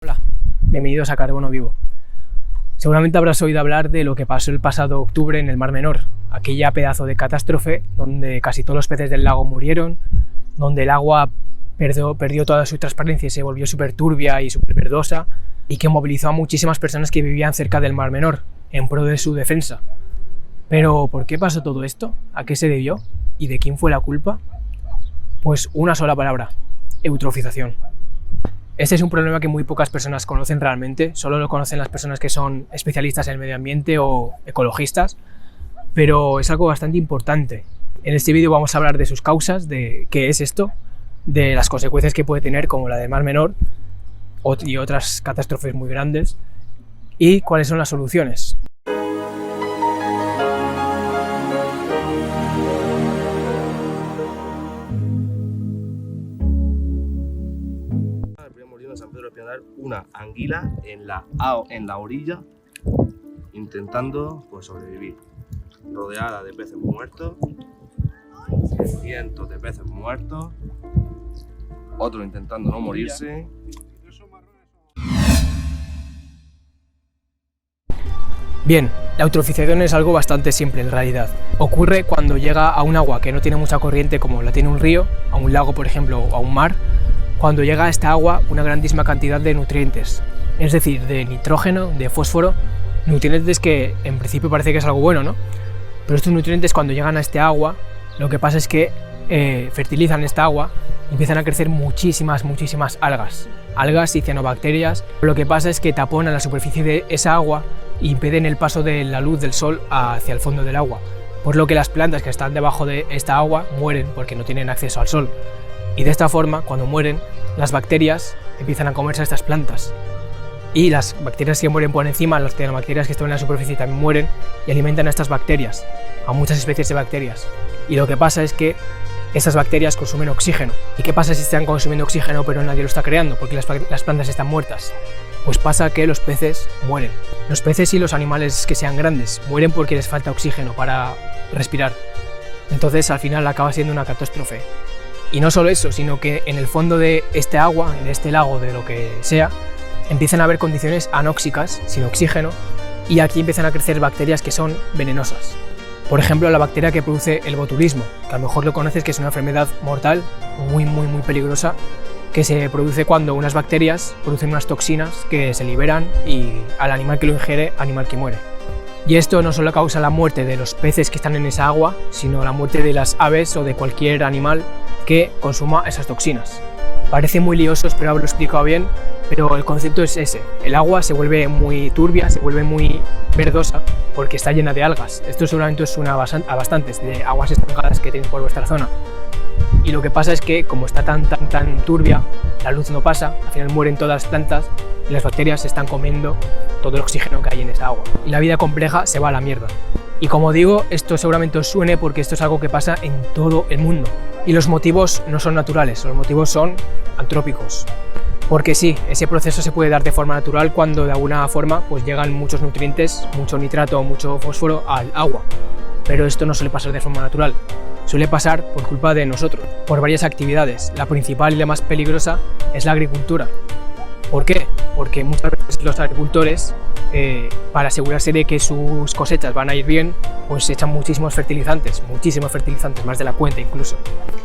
Hola, bienvenidos a Carbono Vivo. Seguramente habrás oído hablar de lo que pasó el pasado octubre en el Mar Menor, aquella pedazo de catástrofe donde casi todos los peces del lago murieron, donde el agua perdió toda su transparencia y se volvió súper turbia y súper verdosa, y que movilizó a muchísimas personas que vivían cerca del Mar Menor en pro de su defensa. Pero ¿por qué pasó todo esto? ¿A qué se debió? ¿Y de quién fue la culpa? Pues una sola palabra: eutrofización. Este es un problema que muy pocas personas conocen realmente, solo lo conocen las personas que son especialistas en el medio ambiente o ecologistas, pero es algo bastante importante. En este vídeo vamos a hablar de sus causas, de qué es esto, de las consecuencias que puede tener, como la del Mar Menor y otras catástrofes muy grandes, y cuáles son las soluciones. En San Pedro del Pinatar, una anguila en la orilla intentando sobrevivir, rodeada de peces muertos, cientos de peces muertos, otro intentando no morirse. Bien, la eutrofización es algo bastante simple en realidad. Ocurre cuando llega a un agua que no tiene mucha corriente, como la tiene un río, a un lago por ejemplo, o a un mar. Cuando llega a esta agua una grandísima cantidad de nutrientes, es decir, de nitrógeno, de fósforo, nutrientes que en principio parece que es algo bueno, ¿no? Pero estos nutrientes, cuando llegan a este agua, lo que pasa es que fertilizan esta agua y empiezan a crecer muchísimas algas y cianobacterias. Lo que pasa es que taponan la superficie de esa agua e impiden el paso de la luz del sol hacia el fondo del agua, por lo que las plantas que están debajo de esta agua mueren porque no tienen acceso al sol. Y de esta forma, cuando mueren, las bacterias empiezan a comerse a estas plantas. Y las bacterias que mueren por encima, las cianobacterias que están en la superficie también mueren y alimentan a estas bacterias, a muchas especies de bacterias. Y lo que pasa es que estas bacterias consumen oxígeno. ¿Y qué pasa si están consumiendo oxígeno pero nadie lo está creando porque las plantas están muertas? Pues pasa que los peces mueren. Los peces y los animales que sean grandes mueren porque les falta oxígeno para respirar. Entonces al final acaba siendo una catástrofe. Y no solo eso, sino que en el fondo de este agua, de este lago, de lo que sea, empiezan a haber condiciones anóxicas, sin oxígeno, y aquí empiezan a crecer bacterias que son venenosas. Por ejemplo, la bacteria que produce el botulismo, que a lo mejor lo conoces, que es una enfermedad mortal, muy peligrosa, que se produce cuando unas bacterias producen unas toxinas que se liberan y al animal que lo ingiere, animal que muere. Y esto no solo causa la muerte de los peces que están en esa agua, sino la muerte de las aves o de cualquier animal que consuma esas toxinas. Parece muy lioso, espero haberlo explicado bien, pero el concepto es ese. El agua se vuelve muy turbia, se vuelve muy verdosa porque está llena de algas. Esto seguramente os suena a bastantes de aguas estancadas que tenéis por vuestra zona. Y lo que pasa es que como está tan turbia, la luz no pasa, al final mueren todas las plantas y las bacterias se están comiendo todo el oxígeno que hay en esa agua. Y la vida compleja se va a la mierda. Y como digo, esto seguramente os suene porque esto es algo que pasa en todo el mundo. Y los motivos no son naturales, los motivos son antrópicos. Porque sí, ese proceso se puede dar de forma natural cuando de alguna forma llegan muchos nutrientes, mucho nitrato, mucho fósforo al agua. Pero esto no suele pasar de forma natural. Suele pasar por culpa de nosotros, por varias actividades. La principal y la más peligrosa es la agricultura. ¿Por qué? Porque muchas veces los agricultores, para asegurarse de que sus cosechas van a ir bien, echan muchísimos fertilizantes, más de la cuenta incluso.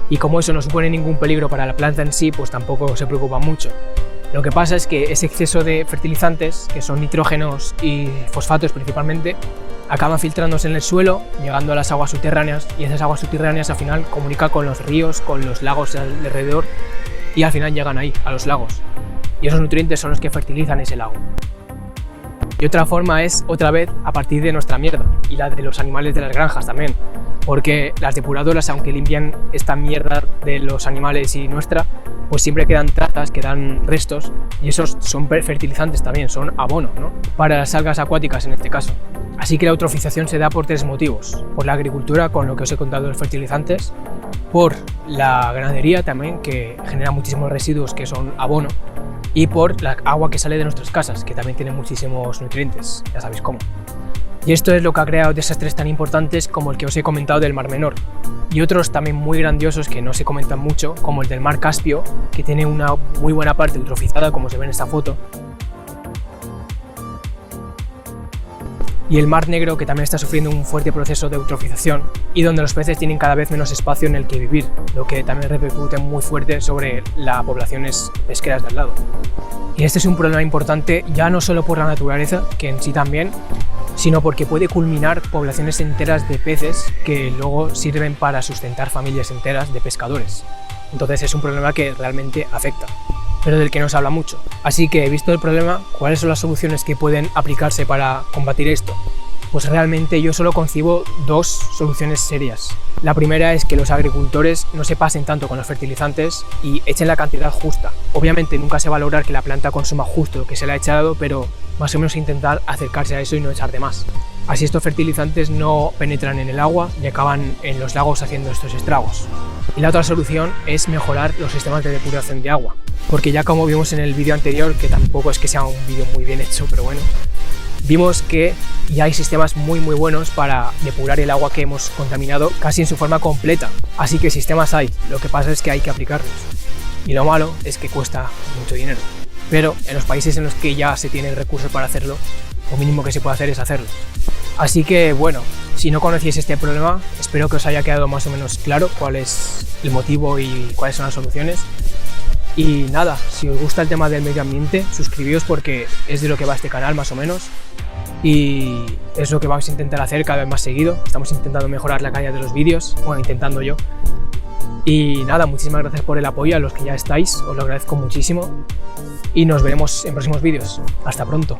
Y como eso no supone ningún peligro para la planta en sí, tampoco se preocupan mucho. Lo que pasa es que ese exceso de fertilizantes, que son nitrógenos y fosfatos principalmente, acaban filtrándose en el suelo, llegando a las aguas subterráneas, y esas aguas subterráneas al final comunican con los ríos, con los lagos alrededor, y al final llegan ahí, a los lagos. Y esos nutrientes son los que fertilizan ese lago. Y otra forma es, otra vez, a partir de nuestra mierda, y la de los animales de las granjas también, porque las depuradoras, aunque limpian esta mierda de los animales y nuestra, siempre quedan trazas, quedan restos, y esos son fertilizantes también, son abono, ¿no? Para las algas acuáticas en este caso. Así que la eutrofización se da por tres motivos: por la agricultura, con lo que os he contado de los fertilizantes, por la ganadería también, que genera muchísimos residuos que son abono, y por la agua que sale de nuestras casas, que también tiene muchísimos nutrientes, ya sabéis cómo. Y esto es lo que ha creado desastres tan importantes como el que os he comentado del Mar Menor, y otros también muy grandiosos que no se comentan mucho, como el del Mar Caspio, que tiene una muy buena parte eutrofizada, como se ve en esta foto, y el Mar Negro, que también está sufriendo un fuerte proceso de eutrofización y donde los peces tienen cada vez menos espacio en el que vivir, lo que también repercute muy fuerte sobre las poblaciones pesqueras de al lado. Y este es un problema importante ya no solo por la naturaleza, que en sí también, sino porque puede culminar poblaciones enteras de peces que luego sirven para sustentar familias enteras de pescadores. Entonces es un problema que realmente afecta, pero del que no se habla mucho. Así que, visto el problema, ¿cuáles son las soluciones que pueden aplicarse para combatir esto? Pues realmente yo solo concibo dos soluciones serias. La primera es que los agricultores no se pasen tanto con los fertilizantes y echen la cantidad justa. Obviamente nunca se va a lograr que la planta consuma justo lo que se le ha echado, pero más o menos intentar acercarse a eso y no echar de más. Así estos fertilizantes no penetran en el agua y acaban en los lagos haciendo estos estragos. Y la otra solución es mejorar los sistemas de depuración de agua, porque ya como vimos en el vídeo anterior, que tampoco es que sea un vídeo muy bien hecho, pero bueno, vimos que ya hay sistemas muy buenos para depurar el agua que hemos contaminado casi en su forma completa. Así que sistemas hay, lo que pasa es que hay que aplicarlos. Y lo malo es que cuesta mucho dinero. Pero en los países en los que ya se tiene el recurso para hacerlo, lo mínimo que se puede hacer es hacerlo. Así que bueno, si no conocíais este problema, espero que os haya quedado más o menos claro cuál es el motivo y cuáles son las soluciones. Y nada, si os gusta el tema del medio ambiente, suscribíos porque es de lo que va este canal más o menos. Y es lo que vamos a intentar hacer cada vez más seguido. Estamos intentando mejorar la calidad de los vídeos, bueno, intentando yo. Y nada, muchísimas gracias por el apoyo a los que ya estáis, os lo agradezco muchísimo. Y nos veremos en próximos vídeos. Hasta pronto.